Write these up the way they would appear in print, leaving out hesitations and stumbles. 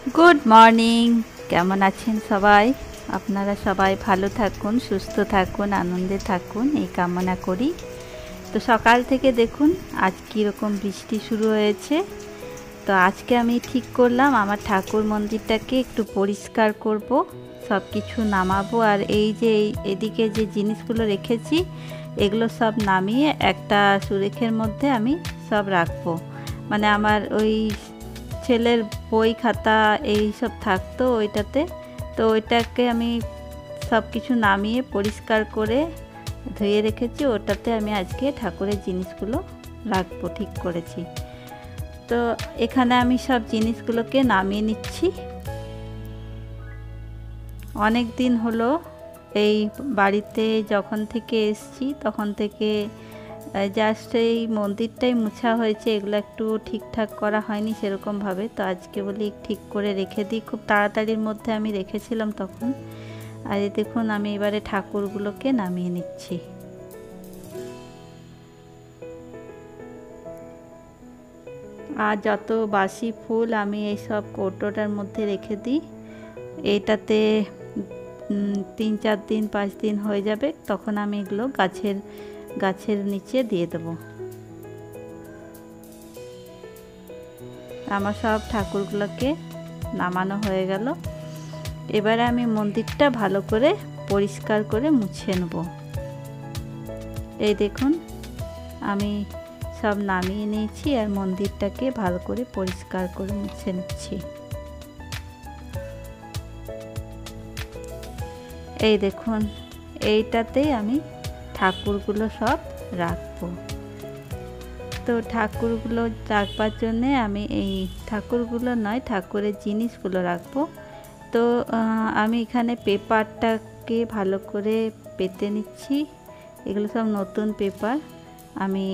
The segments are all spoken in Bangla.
Good morning. কেমন আছেন সবাই? আপনারা সবাই ভালো থাকুন, সুস্থ থাকুন, আনন্দে থাকুন এই কামনা করি। তো সকাল থেকে দেখুন আজ কীরকম বৃষ্টি শুরু হয়েছে। তো আজকে আমি ঠিক করলাম আমার ঠাকুর মন্দিরটাকে একটু পরিষ্কার করব, সব কিছু নামাবো। আর এই যে এদিকে যে জিনিসগুলো রেখেছি এগুলো সব নামিয়ে একটা সুরেখের মধ্যে আমি সব রাখবো। মানে আমার ওই ছেলের বই খাতা এই সব থাকতো ওইটাতে, তো ওইটাকে আমি সব কিছু নামিয়ে পরিষ্কার করে ধুয়ে রেখেছি। ওটাতে আমি আজকে ঠাকুরের জিনিসগুলো রাখবো ঠিক করেছি। তো এখানে আমি সব জিনিসগুলোকে নামিয়ে নিচ্ছি। অনেক দিন হলো এই বাড়িতে যখন থেকে এসছি তখন থেকে জাস্ট এই মন্দিরটাই মুছা হয়েছে, এগুলো একটু ঠিকঠাক করা হয়নি সেরকমভাবে। তো আজকে বলি ঠিক করে রেখে দিই, খুব তাড়াতাড়ির মধ্যে আমি রেখেছিলাম তখন। আর এই দেখুন আমি এবারে ঠাকুরগুলোকে নামিয়ে নিচ্ছি। আর যত বাসি ফুল আমি এই সব কৌটোটার মধ্যে রেখে দিই। এইটাতে 3-4 দিন 5 দিন হয়ে যাবে, তখন আমি এগুলো গাছের নিচে দিয়ে দেবো। আমার সব ঠাকুরগুলোকে নামানো হয়ে গেল। এবারে আমি মন্দিরটা ভালো করে পরিষ্কার করে মুছে নেব। এই দেখুন আমি সব নামিয়ে নিয়েছি আর মন্দিরটাকে ভালো করে পরিষ্কার করে মুছে নিচ্ছি। এই দেখুন এইটাতেই আমি ঠাকুরগুলো সব রাখবো। তো ঠাকুরগুলো রাখবার জন্যে আমি এই ঠাকুরগুলো নয়, ঠাকুরের জিনিসগুলো রাখবো। তো আমি এখানে পেপারটাকে ভালো করে পেতে নিচ্ছি। এগুলো সব নতুন পেপার আমি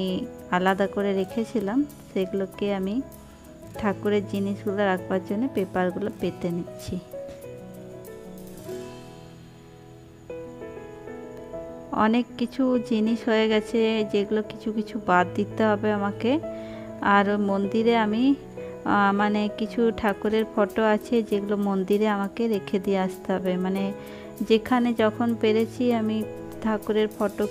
আলাদা করে রেখেছিলাম, সেগুলোকে আমি ঠাকুরের জিনিসগুলো রাখবার জন্য পেপারগুলো পেতে নিচ্ছি। অনেক কিছু জিনিস হয়ে গেছে যেগুলো কিছু কিছু বাদ দিতে হবে আমাকে। আর মন্দিরে আমি মানে কিছু ঠাকুরের ফটো আছে যেগুলো মন্দিরে আমাকে রেখে দিয়ে আসতে হবে। মানে যেখানে যখন পেরেছি আমি ঠাকুরের ফটো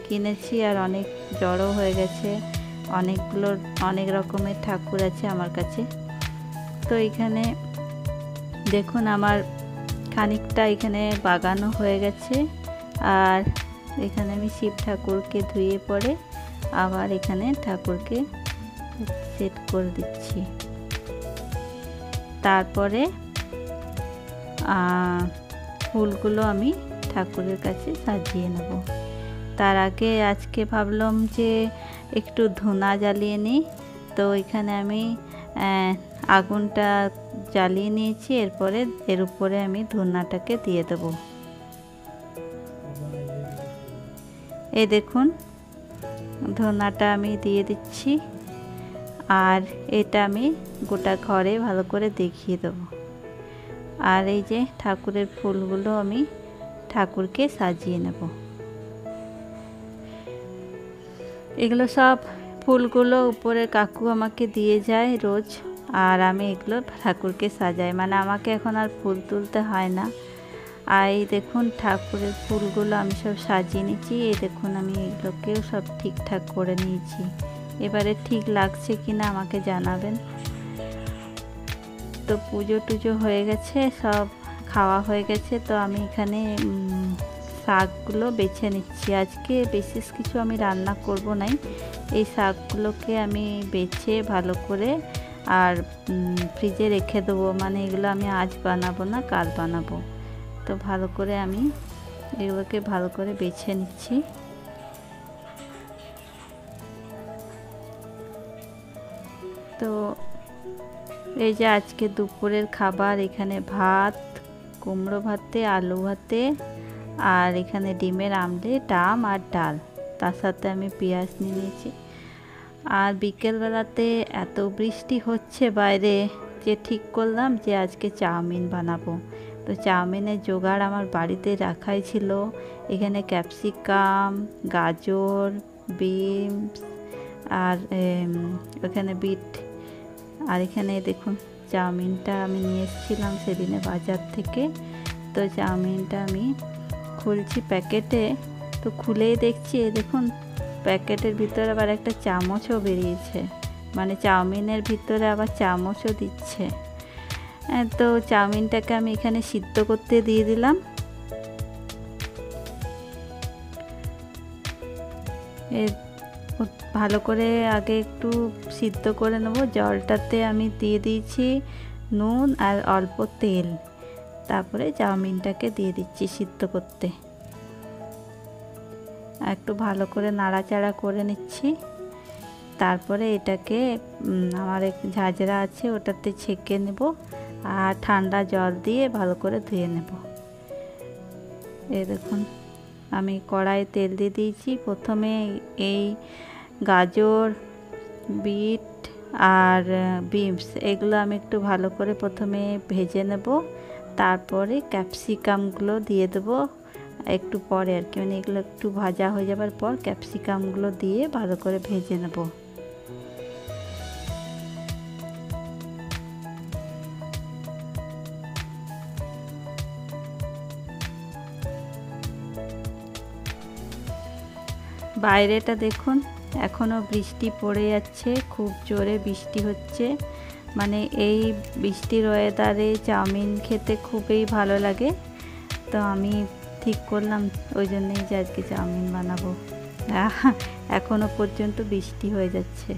কিনেছি আর অনেক জড়ো হয়ে গেছে। অনেক রকমের ঠাকুর আছে আমার কাছে। তো এখানে দেখুন আমার খানিকটা এখানে বাগানো হয়ে গেছে। আর এখানে আমি শিব ঠাকুরকে ধুয়ে পরে আবার এখানে ঠাকুরকে সেট করে দিচ্ছি। তারপরে ফুলগুলো আমি ঠাকুরের কাছে সাজিয়ে নেব। তার আগে আজকে ভাবলাম যে একটু ধূনা জ্বালিয়ে নিই। তো এখানে আমি আগুনটা জ্বালিয়ে নিয়েছি, এরপরে এর উপরে আমি ধূনাটাকে দিয়ে দেবো। এই দেখুন ধূনাটা আমি দিয়ে দিচ্ছি। আর এটা আমি গোটা ঘরে ভালো করে দেখিয়ে দেবো। আর এই যে ঠাকুরের ফুলগুলো আমি ঠাকুরকে সাজিয়ে নেব। এগুলো সব ফুলগুলো উপরের কাকু আমাকে দিয়ে যায় রোজ, আর আমি এগুলো ঠাকুরকে সাজাই। মানে আমাকে এখন আর ফুল তুলতে হয় না। আর এই দেখুন ঠাকুরের ফুলগুলো আমি সব সাজিয়ে নিয়েছি। এই দেখুন আমি এগুলোকেও সব ঠিকঠাক করে নিয়েছি। এবারে ঠিক লাগছে কিনা আমাকে জানাবেন। তো পুজো টুজো হয়ে গেছে, সব খাওয়া হয়ে গেছে। তো আমি এখানে শাকগুলো বেছে নিচ্ছি। আজকে বিশেষ কিছু আমি রান্না করব না, এই শাকগুলোকে আমি বেছে ভালো করে আর ফ্রিজে রেখে দেবো। মানে এগুলো আমি আজ বানাবো না, কাল বানাবো। তো ভালো করে আমি এগুলোকে ভালো করে বেছে নিচ্ছি। তো এই যে আজকে দুপুরের খাবার, এখানে ভাত, কুমড়ো ভাতে, আলু ভাতে, আর এখানে ডিমের আমলেট, আম আর ডাল, তার সাথে আমি পেঁয়াজ নিয়ে নিয়েছি। আর বিকেলবেলাতে এত বৃষ্টি হচ্ছে বাইরে যে ঠিক করলাম যে আজকে চাউমিন বানাবো। তো চাউমিনের জোগাড় আমার বাড়িতে রাখাই ছিল। এখানে ক্যাপসিকাম, গাজর, বিনস আর এখানে বিট, আর এখানে দেখুন চাউমিনটা আমি নিয়ে এসেছিলাম সেদিনে বাজার থেকে। তো চাউমিনটা আমি খুলছি প্যাকেটে, তো খুলেই দেখছি দেখুন প্যাকেটের ভিতরে আবার একটা চামচও বেরিয়েছে, মানে চাউমিনের ভিতরে আবার চামচও দিচ্ছে। তো চাউমিনটাকে আমি এখানে সিদ্ধ করতে দিয়ে দিলাম। ভালো করে আগে একটু সিদ্ধ করে নেব। জলটাতে আমি দিয়ে দিয়েছি নুন আর অল্প তেল, তারপরে চাউমিনটাকে দিয়ে দিচ্ছি সিদ্ধ করতে। একটু ভালো করে নাড়াচাড়া করে নিচ্ছি। তারপরে এটাকে আমার এক ঝাঁঝরা আছে ওটাতে ছেঁকে নেব আর ঠান্ডা জল দিয়ে ভালো করে ধুয়ে নেব। এই দেখুন আমি কড়াইয়ে তেল দিয়ে দিয়েছি। প্রথমে এই গাজর, বিট আর বিনস এগুলো আমি একটু ভালো করে প্রথমে ভেজে নেব, তারপরে ক্যাপসিকামগুলো দিয়ে দেবো একটু পরে আর কি, মানে এগুলো একটু ভাজা হয়ে যাবার পর ক্যাপসিকামগুলো দিয়ে ভালো করে ভেজে নেব। বাইরেটা দেখুন এখনও বৃষ্টি পড়ে যাচ্ছে, খুব জোরে বৃষ্টি হচ্ছে। মানে এই বৃষ্টির ওয়েদারে চাউমিন খেতে খুবই ভালো লাগে। তো আমি ঠিক করলাম ওই জন্যই যে আজকে চাউমিন বানাবো। এখনও পর্যন্ত বৃষ্টি হয়ে যাচ্ছে।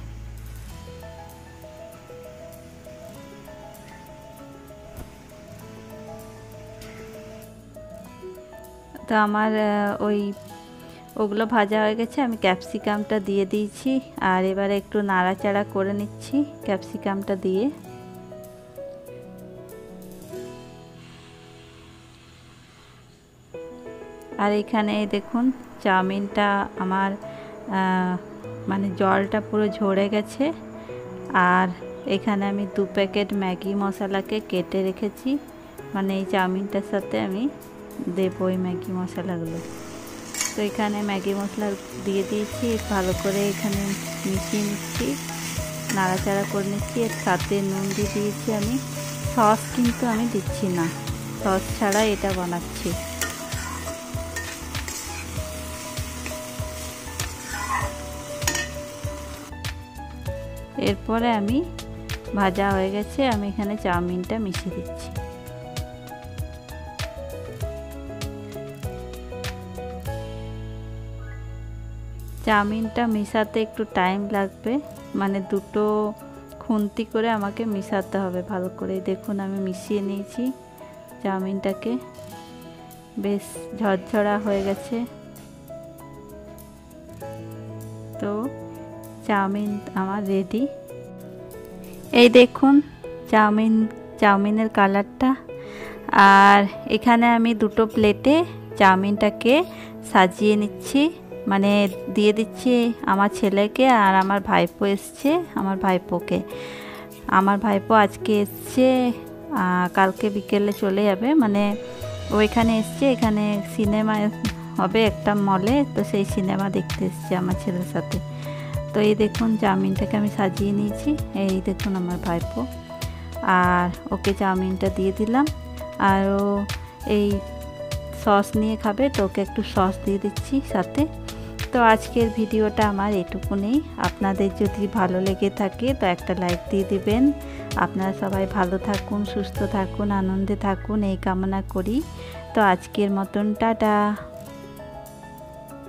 তো আমার ওগুলো ভাজা হয়ে গেছে, আমি ক্যাপসিকামটা দিয়ে দিয়েছি আর এবারে একটু নাড়াচাড়া করে নিচ্ছি ক্যাপসিকামটা দিয়ে। আর এখানে দেখুন চাউমিনটা আমার মানে জলটা পুরো ঝরে গেছে। আর এখানে আমি 2 প্যাকেট ম্যাগি মশলাকে কেটে রেখেছি, মানে এই চাউমিনটার সাথে আমি দেবো ওই ম্যাগি মশলাগুলো। তো এখানে ম্যাগি মশলা দিয়ে দিয়েছি, ভালো করে এখানে মিশিয়ে নিচ্ছি, নাড়াচাড়া করে নিচ্ছি। এর সাথে নুন দিয়ে দিয়েছি আমি। সস কিন্তু আমি দিচ্ছি না, সস ছাড়া এটা বানাচ্ছি। এরপরে আমি ভাজা হয়ে গেছে, আমি এখানে চাউমিনটা মিশিয়ে দিচ্ছি। চাউমিনটা মিশাতে একটু টাইম লাগবে, মানে দুটো খুন্তি করে আমাকে মিশাতে হবে ভালো করে। দেখুন আমি মিশিয়ে নিয়েছি চাউমিনটাকে, বেশ ঝরঝরা হয়ে গেছে। তো চাউমিন আমার রেডি। এই দেখুন চাউমিনের কালারটা। আর এখানে আমি দুটো প্লেটে চাউমিনটাকে সাজিয়ে নিচ্ছি, মানে দিয়ে দিচ্ছি আমার ছেলেকে আর আমার ভাইপো এসছে, আমার ভাইপোকে। আমার ভাইপো আজকে এসছে, কালকে বিকেলে চলে যাবে, মানে ওইখানে এসছে। এখানে সিনেমা হবে একটা মলে, তো সেই সিনেমা দেখতে এসছে আমার ছেলের সাথে। তো এই দেখুন চাউমিনটাকে আমি সাজিয়ে নিয়েছি। এই দেখুন আমার ভাইপো, আর ওকে চাউমিনটা দিয়ে দিলাম। আর ও এই সস নিয়ে খাবে, তো ওকে একটু সস দিয়ে দিচ্ছি সাথে। তো আজকের ভিডিওটা আমার এটুকুনি। আপনাদের যদি ভালো লেগে থাকে তো একটা লাইক দিয়ে দিবেন। আপনারা সবাই ভালো থাকুন, সুস্থ থাকুন, আনন্দে থাকুন এই কামনা করি। তো আজকের মতন টাটা।